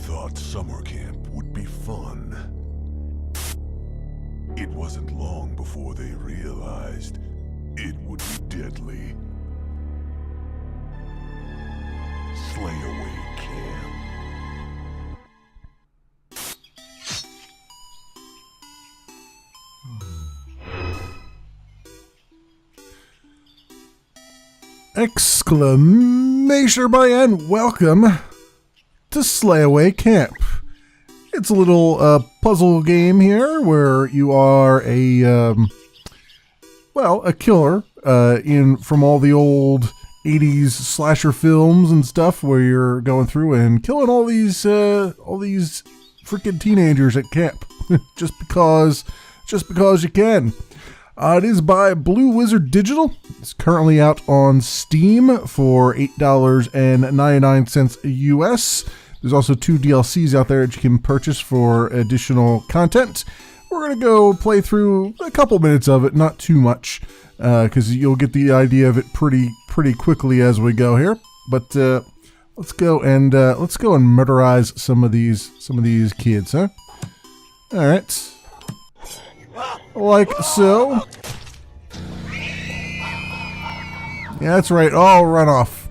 thought summer camp would be fun. It wasn't long before they realized it would be deadly. Slayaway camp. Exclamation everybody, and welcome to Slayaway Camp. It's a little puzzle game here where you are a killer from all the old 80s slasher films and stuff, where you're going through and killing all these freaking teenagers at camp just because you can. It is by Blue Wizard Digital. It's currently out on Steam for $8.99 US. There's also 2 DLCs out there that you can purchase for additional content. We're going to go play through a couple minutes of it, not too much, because you'll get the idea of it pretty quickly as we go here. But let's go and murderize some of these kids, huh? All right. Like so. Yeah, that's right. Oh, run off.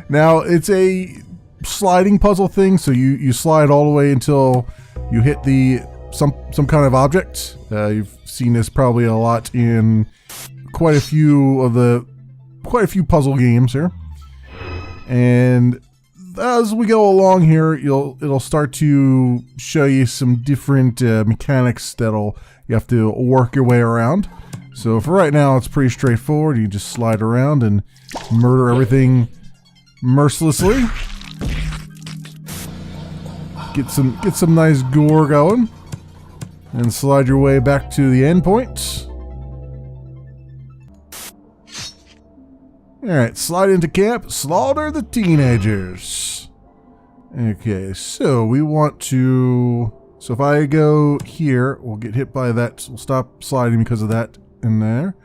Now, it's a sliding puzzle thing, so you slide all the way until you hit some kind of object. You've seen this probably a lot in quite a few puzzle games here. And as we go along here, it'll start to show you some different mechanics that'll you have to work your way around. So for right now, it's pretty straightforward. You just slide around and murder everything mercilessly. Get some nice gore going, and slide your way back to the end point. All right, slide into camp, slaughter the teenagers. Okay, so we want to. So if I go here, we'll get hit by that. We'll stop sliding because of that in there.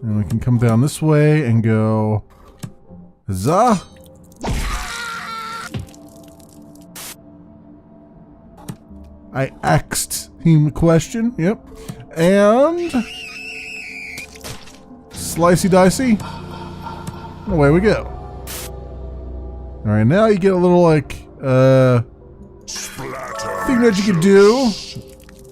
And we can come down this way and go, huzzah. I asked him the question, yep. And slicey dicey. Away we go. All right, now you get a little thing that you can do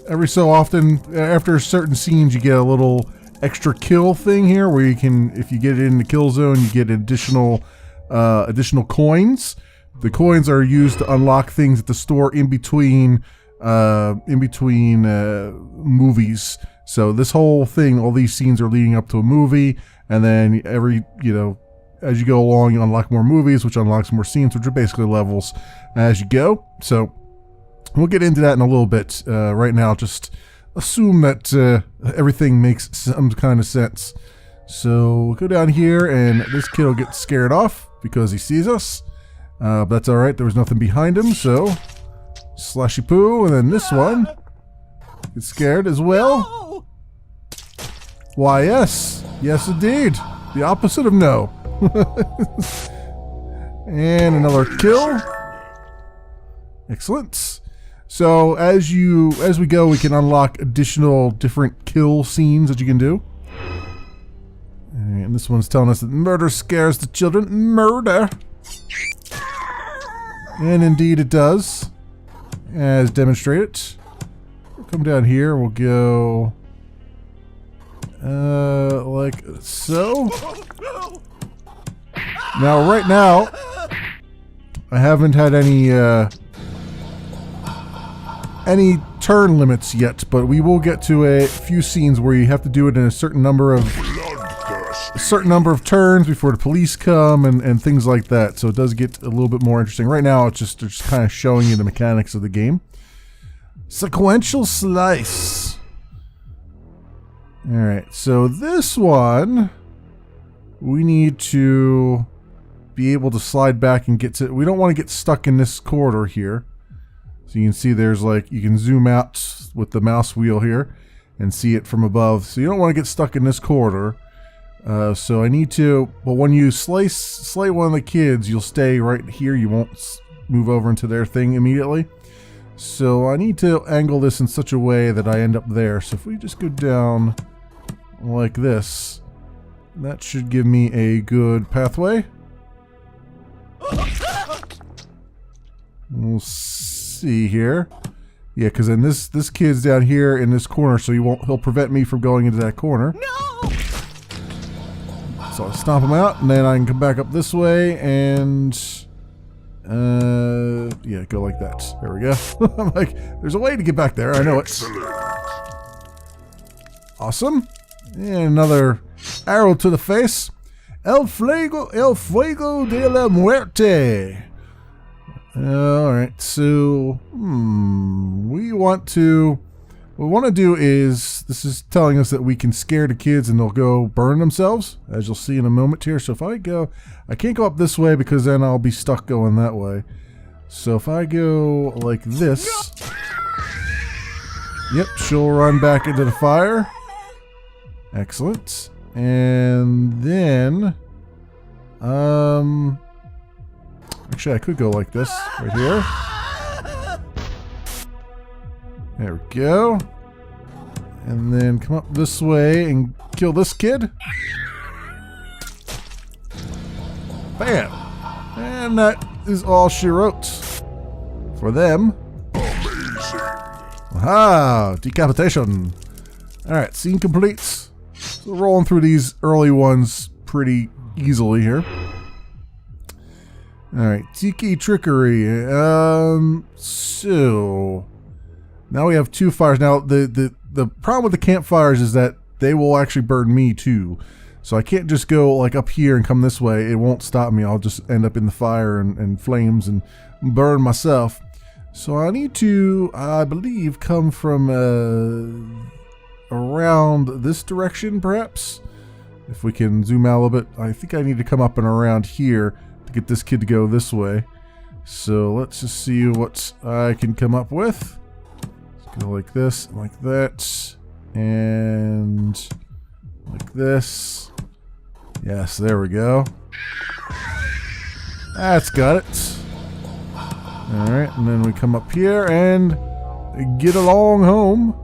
every so often. After certain scenes, you get a little extra kill thing here, where you can, if you get it in the kill zone, you get additional coins. The coins are used to unlock things at the store in between movies. So this whole thing, all these scenes are leading up to a movie, and then as you go along, you unlock more movies, which unlocks more scenes, which are basically levels as you go. So we'll get into that in a little bit. Right now, just assume that everything makes some kind of sense. So we'll go down here, and this kid will get scared off because he sees us. But that's all right. There was nothing behind him, so slashy poo. And then this one gets scared as well. No! Why, yes indeed. The opposite of no. And another kill. Excellent. So as we go, we can unlock additional different kill scenes that you can do. And this one's telling us that murder scares the children. Murder. And indeed it does, as demonstrated. We'll come down here. We'll go like so. Now, right now, I haven't had any turn limits yet, but we will get to a few scenes where you have to do it in a certain number of turns before the police come and things like that. So it does get a little bit more interesting. Right now, it's just kind of showing you the mechanics of the game. Sequential slice. All right, so this one, we need to be able to slide back and get to. We don't want to get stuck in this corridor here. So you can see there's you can zoom out with the mouse wheel here and see it from above. So you don't want to get stuck in this corridor. So I need to, well, when you slay one of the kids, you'll stay right here. You won't move over into their thing immediately. So I need to angle this in such a way that I end up there. So if we just go down like this, that should give me a good pathway. We'll see here. Yeah, because then this kid's down here in this corner, so he'll prevent me from going into that corner. No! So I'll stomp him out, and then I can come back up this way, and yeah, go like that. There we go. I'm like, there's a way to get back there. I know it. Awesome. And another arrow to the face. El fuego de la muerte. Alright, so what we want to do is, this is telling us that we can scare the kids and they'll go burn themselves, as you'll see in a moment here. So if I can't go up this way because then I'll be stuck going that way. So if I go like this, yep, she'll run back into the fire. Excellent. And then, actually I could go like this, right here. There we go. And then come up this way and kill this kid. Bam! And that is all she wrote for them. Amazing. Aha! Decapitation. Alright, scene complete. So rolling through these early ones pretty easily here. Alright, Tiki Trickery. So now we have 2 fires. Now the problem with the campfires is that they will actually burn me too. So I can't just go like up here and come this way. It won't stop me. I'll just end up in the fire and flames and burn myself. So I need to, I believe, come from around this direction perhaps. If we can zoom out a little bit. I think I need to come up and around here to get this kid to go this way. So let's just see what I can come up with. Let's go like this, like that, and like this. Yes, there we go. That's got it. Alright, and then we come up here and get along home.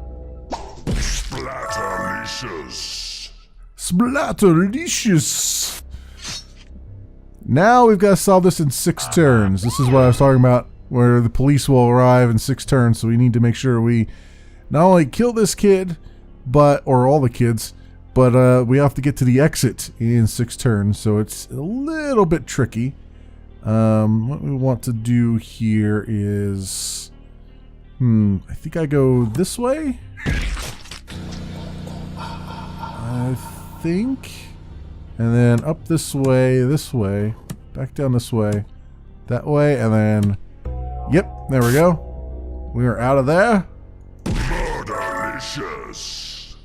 Splatterlicious. Splatterlicious. Now we've got to solve this in 6 turns. This is what I was talking about, where the police will arrive in 6 turns. So we need to make sure we not only kill this kid, or all the kids, but we have to get to the exit in 6 turns. So it's a little bit tricky. What we want to do here is, I think I go this way. I think, and then up this way, back down this way, that way, and then, yep, there we go. We are out of there. Murderlicious.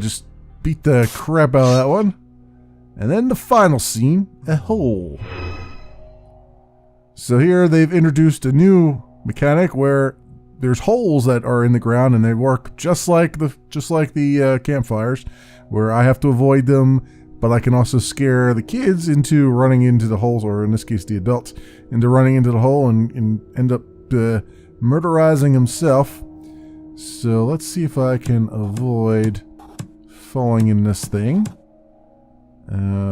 Just beat the crap out of that one. And then the final scene, a hole. So here they've introduced a new mechanic where there's holes that are in the ground and they work just like the campfires, where I have to avoid them, but I can also scare the kids into running into the holes, or in this case the adults, into running into the hole and end up murderizing himself. So let's see if I can avoid falling in this thing.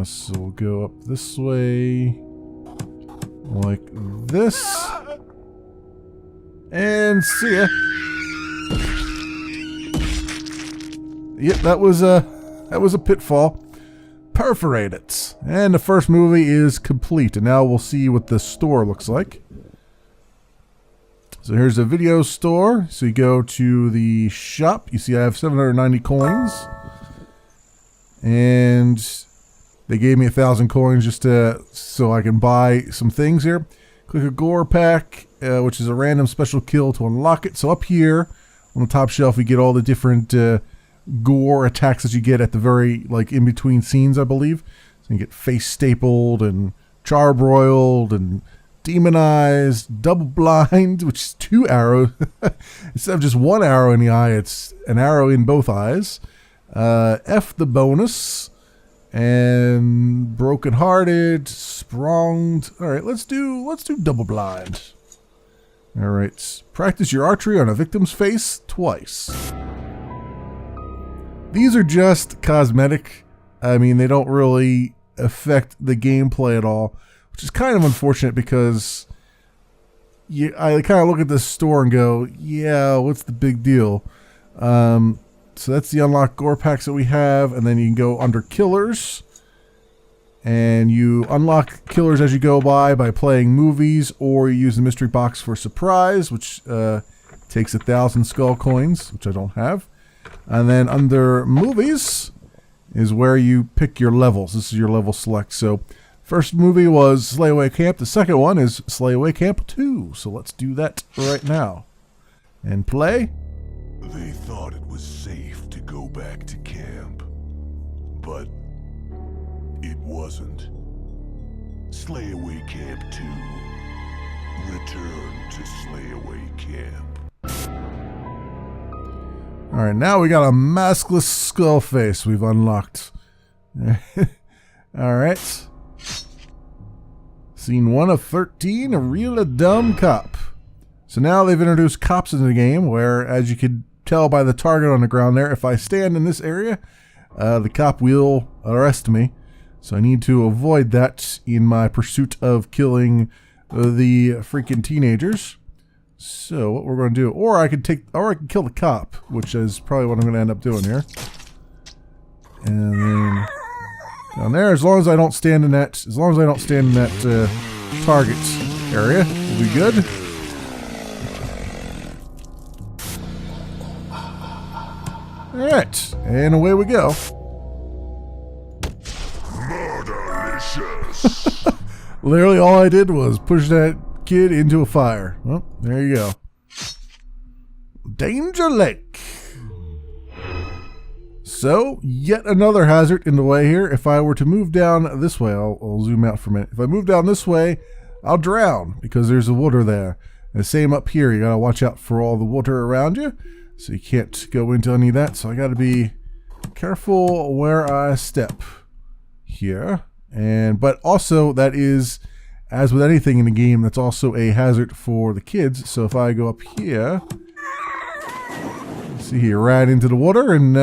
So we'll go up this way, like this, and see ya. Yep, that was a pitfall. Perforate it, and the first movie is complete. And now we'll see what the store looks like. So here's the video store. So you go to the shop. You see I have 790 coins, and they gave me 1,000 coins just so I can buy some things here. Click a gore pack, which is a random special kill to unlock it. So up here on the top shelf, we get all the different gore attacks that you get at the very, like, in between scenes, I believe. So you get face stapled and charbroiled and demonized, double blind, which is 2 arrows. Instead of just 1 arrow in the eye, it's an arrow in both eyes. F the bonus. And brokenhearted, sprunged. All right, let's do double blind. All right, practice your archery on a victim's face twice. These are just cosmetic. I mean, they don't really affect the gameplay at all, which is kind of unfortunate because I kind of look at this store and go, yeah, what's the big deal? So that's the unlocked gore packs that we have, and then you can go under killers, and you unlock killers as you go by playing movies, or you use the mystery box for surprise, which takes 1,000 skull coins, which I don't have. And then under movies is where you pick your levels. This is your level select. So first movie was Slayaway Camp. The second one is Slayaway Camp 2. So let's do that right now. And play. They thought it was safe to go back to camp, but it wasn't. Slayaway Camp 2. Return to Slayaway Camp. Alright, now we got a maskless skull face we've unlocked. Alright. Scene 1 of 13, a real dumb cop. So now they've introduced cops into the game where, as you could tell by the target on the ground there, if I stand in this area, the cop will arrest me. So I need to avoid that in my pursuit of killing the freaking teenagers. So what we're going to do, or I can kill the cop, which is probably what I'm going to end up doing here. And then down there, as long as I don't stand in that, target area, we'll be good. All right, and away we go. Murderlicious. Literally, all I did was push that kid into a fire. Well, there you go. Danger Lake. So, yet another hazard in the way here. If I were to move down this way, I'll zoom out for a minute. If I move down this way, I'll drown because there's a water there. And the same up here. You gotta watch out for all the water around you, so you can't go into any of that. So I gotta be careful where I step here. But also that is, as with anything in the game, that's also a hazard for the kids. So if I go up here, see, he ran into the water and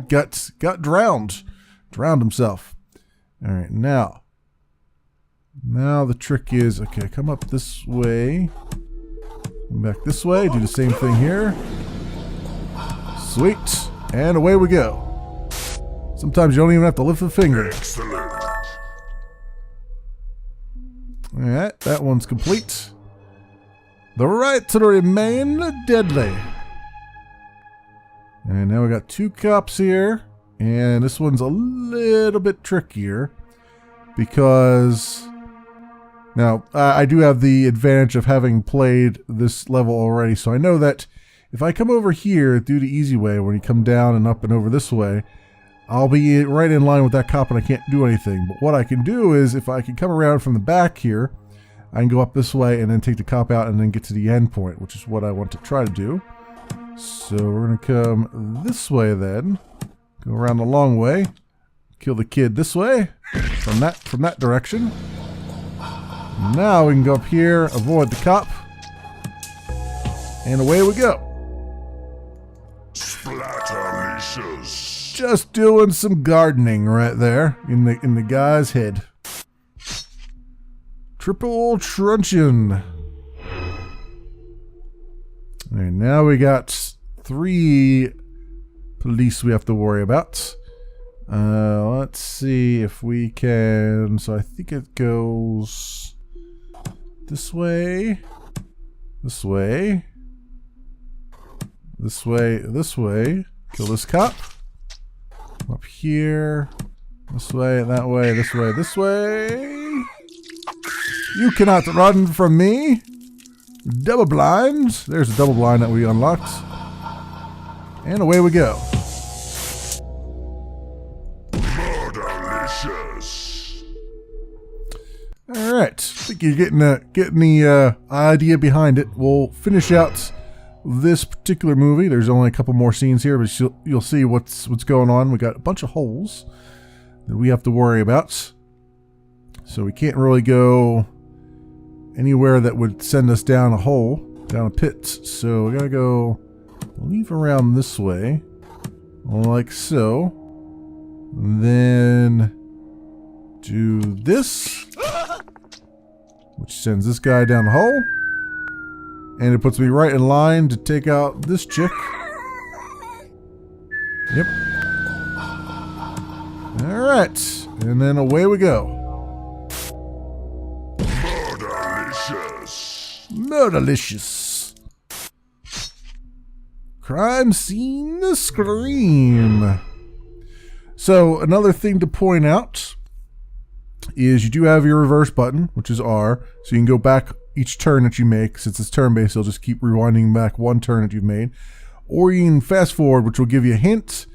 got drowned himself. All right, now the trick is, okay, come up this way, come back this way, do the same thing here. Sweet, and away we go. Sometimes you don't even have to lift a finger. Excellent. Alright, that one's complete. The right to remain deadly. And now we got 2 cops here. And this one's a little bit trickier because now I do have the advantage of having played this level already. So I know that if I come over here, do the easy way, when you come down and up and over this way, I'll be right in line with that cop and I can't do anything. But what I can do is, if I can come around from the back here, I can go up this way and then take the cop out and then get to the end point, which is what I want to try to do. So we're going to come this way then. Go around the long way. Kill the kid this way, from that direction. Now we can go up here, avoid the cop. And away we go. Splatterlicious. Just doing some gardening right there in the guy's head. Triple truncheon. Alright, now we got 3 police we have to worry about. Let's see if we can. So I think it goes this way, this way, this way, this way. Kill this cop. Up here, this way, that way, this way, this way. You cannot run from me. Double blind. There's a double blind that we unlocked. And away we go. Murderlicious. Alright. I think you're getting the idea behind it. We'll finish out this particular movie. There's only a couple more scenes here, but you'll see what's going on. We got a bunch of holes. that we have to worry about. So we can't really go anywhere that would send us down a hole, down a pit. So we gotta go, I believe, around this way, like so. And then do this, which sends this guy down the hole. And it puts me right in line to take out this chick. Yep. Alright. And then away we go. Murderlicious. Murderlicious. Crime scene scream. So another thing to point out is you do have your reverse button, which is R, so you can go back each turn that you make. Since it's turn-based, it'll just keep rewinding back one turn that you've made. Or you can fast forward, which will give you a hint,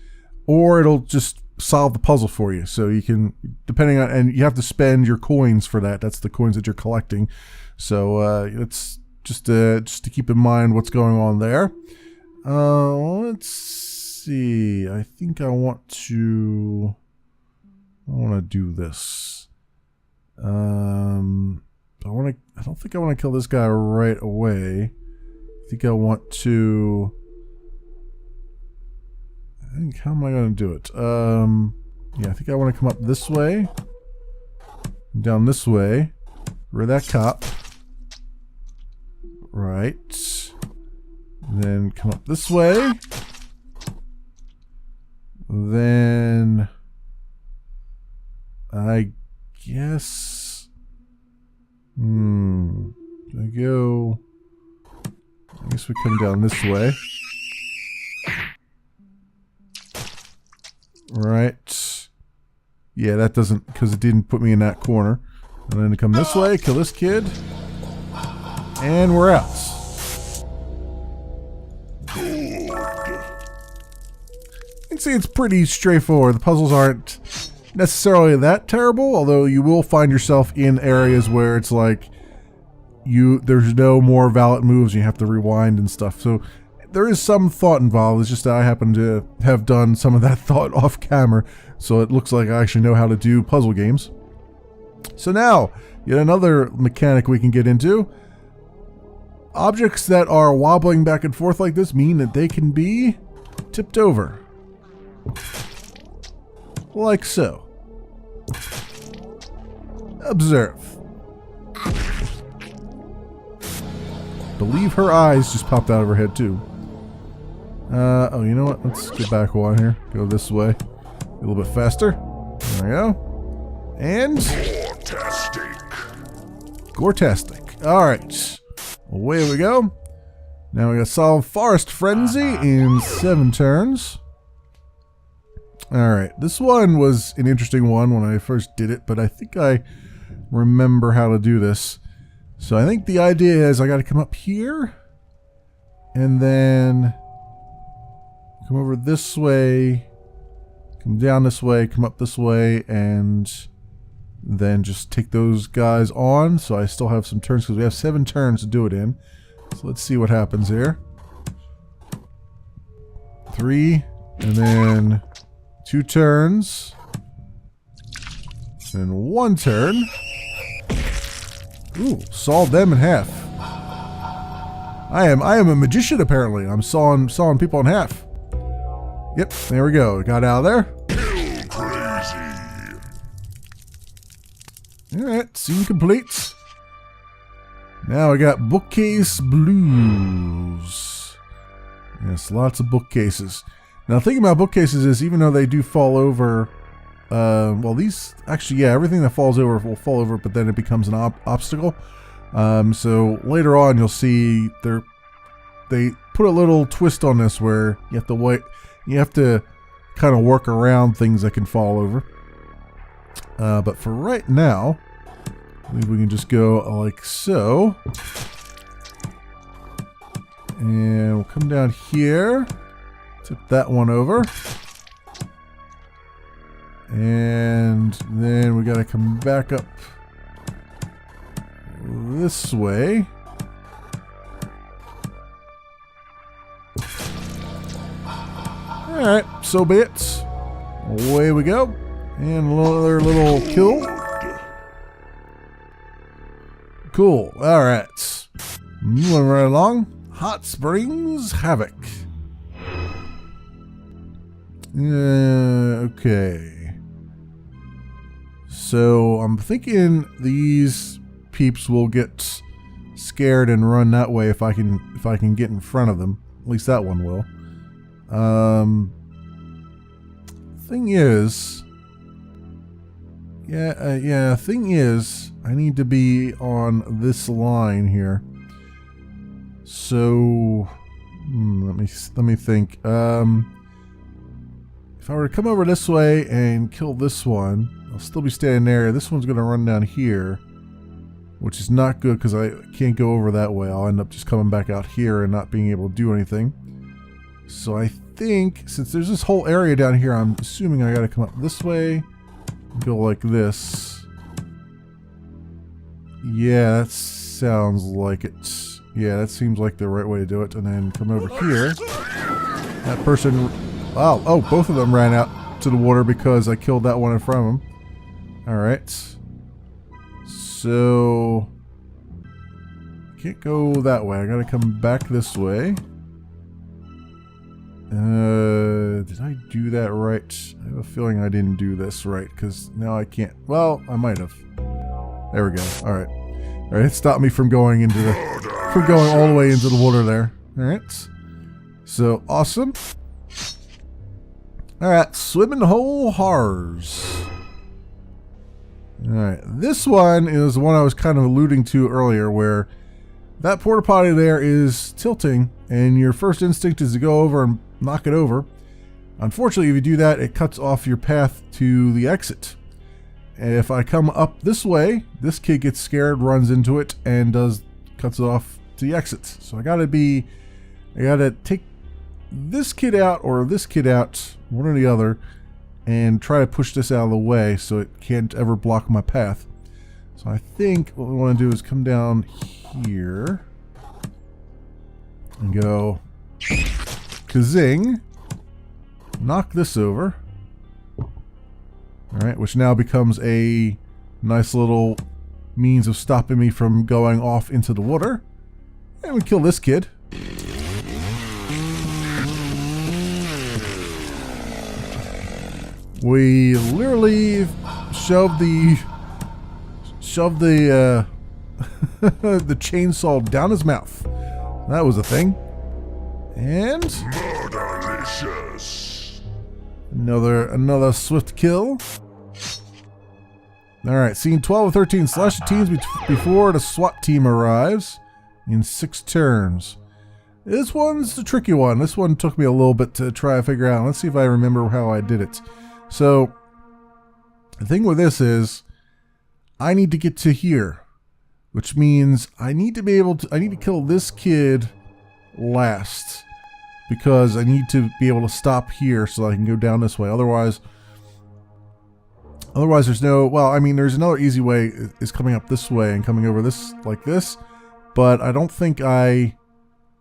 or it'll just solve the puzzle for you. So you can, depending on, and you have to spend your coins for that. That's the coins that you're collecting. So it's just to keep in mind what's going on there. Let's see. I think I want to do this. I don't think I want to kill this guy right away. I think I want to. How am I going to do it? Yeah, I think I want to come up this way, down this way, where that cop. Right. Then come up this way. Then I guess. I guess we come down this way. Right. Yeah, that doesn't, because it didn't put me in that corner. And then come this way, kill this kid. And we're out. Good. You can see it's pretty straightforward. The puzzles aren't necessarily that terrible, although you will find yourself in areas where it's like there's no more valid moves and you have to rewind and stuff. So there is some thought involved. It's just that I happen to have done some of that thought off camera, so it looks like I actually know how to do puzzle games. So now, yet another mechanic we can get into. Objects that are wobbling back and forth like this mean that they can be tipped over. Like so. Observe. Believe her eyes just popped out of her head too. Oh, you know what? Let's get back one here. Go this way. A little bit faster. There we go. And Gortastic. Alright. Away we go. Now we gotta solve Forest Frenzy in 7 turns. Alright. This one was an interesting one when I first did it, but I think I remember how to do this. So I think the idea is I gotta come up here and then come over this way, come down this way, come up this way, and then just take those guys on. So I still have some turns because we have 7 turns to do it in. So let's see what happens here. 3, and then 2 turns, and 1 turn. Ooh, sawed them in half. I am a magician apparently. I'm sawing people in half. Yep, there we go. Got out of there. Crazy. Alright, scene complete. Now we got Bookcase Blues. Yes, lots of bookcases. Now, the thing about bookcases is even though they do fall over, well, these, actually, yeah, everything that falls over will fall over, but then it becomes an obstacle. So later on, you'll see they put a little twist on this where you have to wait. You have to kind of work around things that can fall over. But for right now, I believe we can just go like so. And we'll come down here. Tip that one over. And then we got to come back up this way. Alright, so be it. Away we go. And another little kill. Cool. Alright. Moving right along. Hot Springs Havoc. Okay. So I'm thinking these peeps will get scared and run that way if I can get in front of them. At least that one will. Thing is, thing is, I need to be on this line here. So, let me think. If I were to come over this way and kill this one, I'll still be standing there. This one's going to run down here, which is not good because I can't go over that way. I'll end up just coming back out here and not being able to do anything. So I think, since there's this whole area down here, I'm assuming I got to come up this way, go like this. Yeah, that sounds like it. Yeah, that seems like the right way to do it. And then come over here. That person... Oh, both of them ran out to the water because I killed that one in front of them. Alright. So... can't go that way. I gotta come back this way. Did I do that right? I have a feeling I didn't do this right, because now I can't... Well, I might have. There we go. Alright. Alright, it stopped me from going into the... from going all the way into the water there. Alright. So, awesome. Alright, swimming hole horrors. Alright, this one is the one I was kind of alluding to earlier, where that porta potty there is tilting, and your first instinct is to go over and knock it over. Unfortunately, if you do that, it cuts off your path to the exit. And if I come up this way, this kid gets scared, runs into it, and cuts it off to the exit. So I gotta take this kid out or this kid out, one or the other, and try to push this out of the way so it can't ever block my path. So I think what we want to do is come down here and go kazing, knock this over. Alright, which now becomes a nice little means of stopping me from going off into the water. And we kill this kid. We literally shoved the the chainsaw down his mouth. That was a thing. And another swift kill. Alright, scene 12 of 13. Slash the teams before the SWAT team arrives in 6 turns. This one's the tricky one. This one took me a little bit to try to figure out. Let's see if I remember how I did it. So, the thing with this is, I need to get to here, which means I need to kill this kid last, because I need to be able to stop here so I can go down this way. Otherwise there's no, well, I mean, there's another easy way, is coming up this way and coming over this, like this, but I don't think I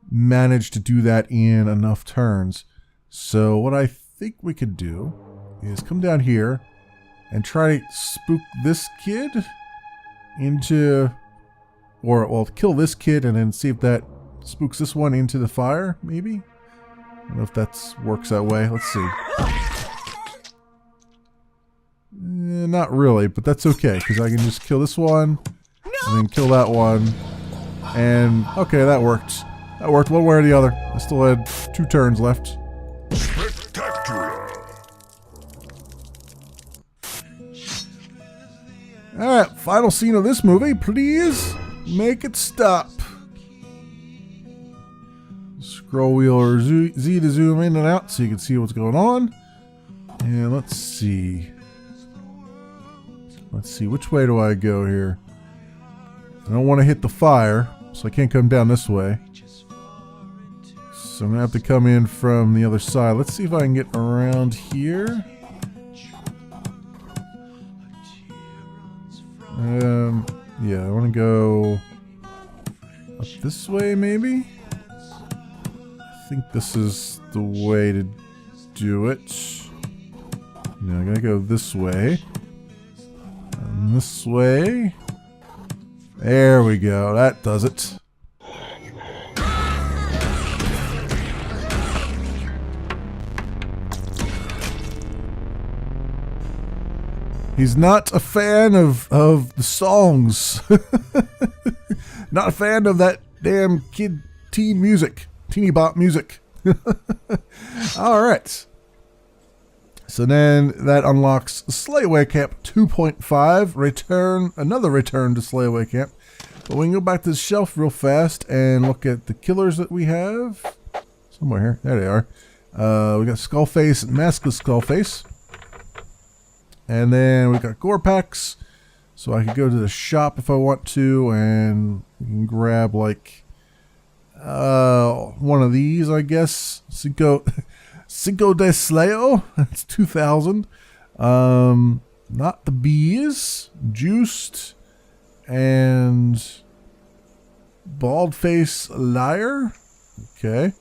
managed to do that in enough turns. So what I think we could do is come down here and try to spook this kid into, or, well, kill this kid and then see if that spooks this one into the fire, maybe? I don't know if that works that way. Let's see. Not really, but that's okay, because I can just kill this one, and then kill that one, and, okay, that worked. That worked one way or the other. I still had 2 turns left. Alright, final scene of this movie. Please make it stop. Scroll wheel or Z to zoom in and out so you can see what's going on. And let's see. Let's see, which way do I go here? I don't want to hit the fire, so I can't come down this way. So I'm going to have to come in from the other side. Let's see if I can get around here. Yeah, I want to go up this way, maybe? I think this is the way to do it. Now I gotta go this way. And this way. There we go. That does it. He's not a fan of the songs. Not a fan of that damn teen music. Teeny bop music. Alright. So then that unlocks Slayaway Camp 2.5. Another return to Slayaway Camp. But we can go back to the shelf real fast and look at the killers that we have. Somewhere here. There they are. We got Skullface and Maskless Skullface. And then we got gore packs. So I could go to the shop if I want to and we can grab like one of these, I guess. Cinco de Slayo. That's 2,000. Not the bees. Juiced. And Baldface Liar. Okay.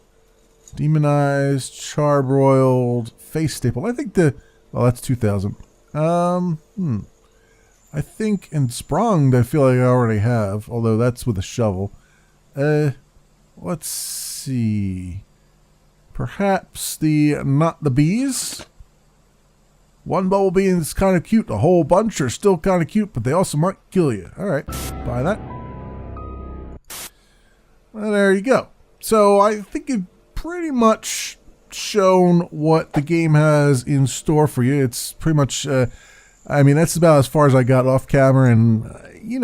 Demonized, charbroiled, face staple. I think that's 2,000. I think in Sprung I feel like I already have, although that's with a shovel. Let's see. Perhaps not the bees. One bumblebee is kind of cute. A whole bunch are still kind of cute, but they also might kill you. Alright, buy that. Well, there you go. So I think it pretty much shown what the game has in store for you. It's pretty much, I mean, that's about as far as I got off camera, and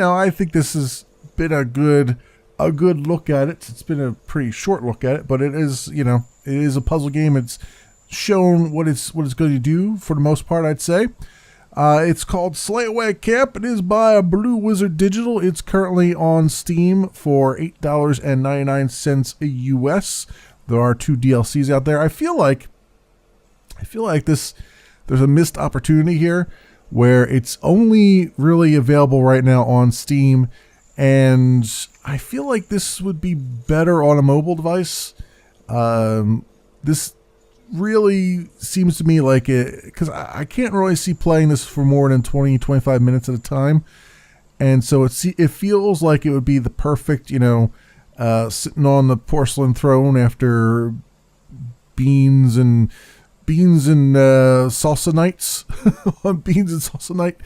I think this has been a good look at it. It's been a pretty short look at it, but it is, it is a puzzle game. It's shown what it's going to do for the most part, I'd say. It's called Slayaway Camp. It is by Blue Wizard Digital. It's currently on Steam for $8.99 US. There are 2 DLCs out there. I feel like there's a missed opportunity here where it's only really available right now on Steam, and I feel like this would be better on a mobile device. This really seems to me like it, because I can't really see playing this for more than 20-25 minutes at a time, and so it feels like it would be the perfect, sitting on the porcelain throne after beans and salsa nights on beans and salsa night.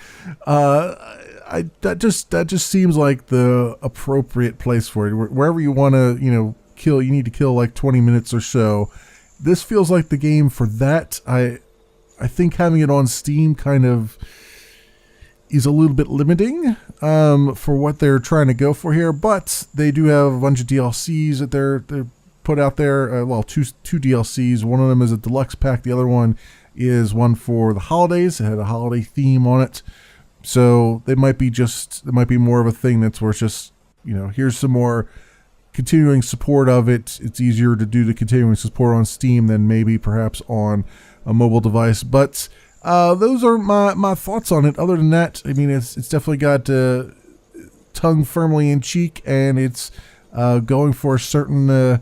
That just seems like the appropriate place for it. Wherever you want to, kill, you need to kill like 20 minutes or so. This feels like the game for that. I think having it on Steam kind of is a little bit limiting for what they're trying to go for here, but they do have a bunch of DLCs that they're put out there. Well, two DLCs. One of them is a deluxe pack. The other one is one for the holidays. It had a holiday theme on it, so it might be more of a thing that's where it's just here's some more continuing support of it. It's easier to do the continuing support on Steam than maybe perhaps on a mobile device, but those are my thoughts on it. Other than that, I mean, it's definitely got tongue firmly in cheek, and it's going for a certain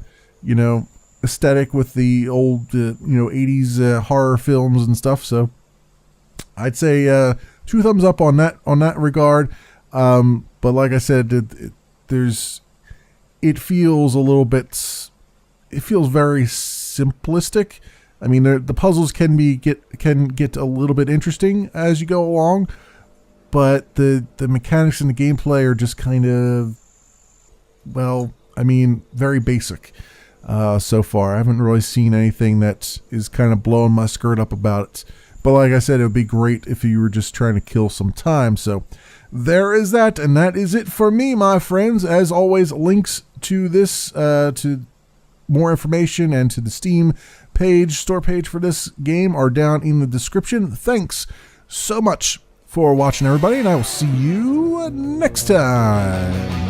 aesthetic with the old 80s horror films and stuff. So I'd say 2 thumbs up on that regard. But like I said, it feels a little bit. It feels very simplistic. I mean, the puzzles can get a little bit interesting as you go along, but the mechanics and the gameplay are just kind of, well, I mean, very basic so far. I haven't really seen anything that is kind of blowing my skirt up about it. But like I said, it would be great if you were just trying to kill some time. So there is that, and that is it for me, my friends. As always, links to this, to more information and to the Steam store page for this game are down in the description. Thanks so much for watching, everybody, and I will see you next time.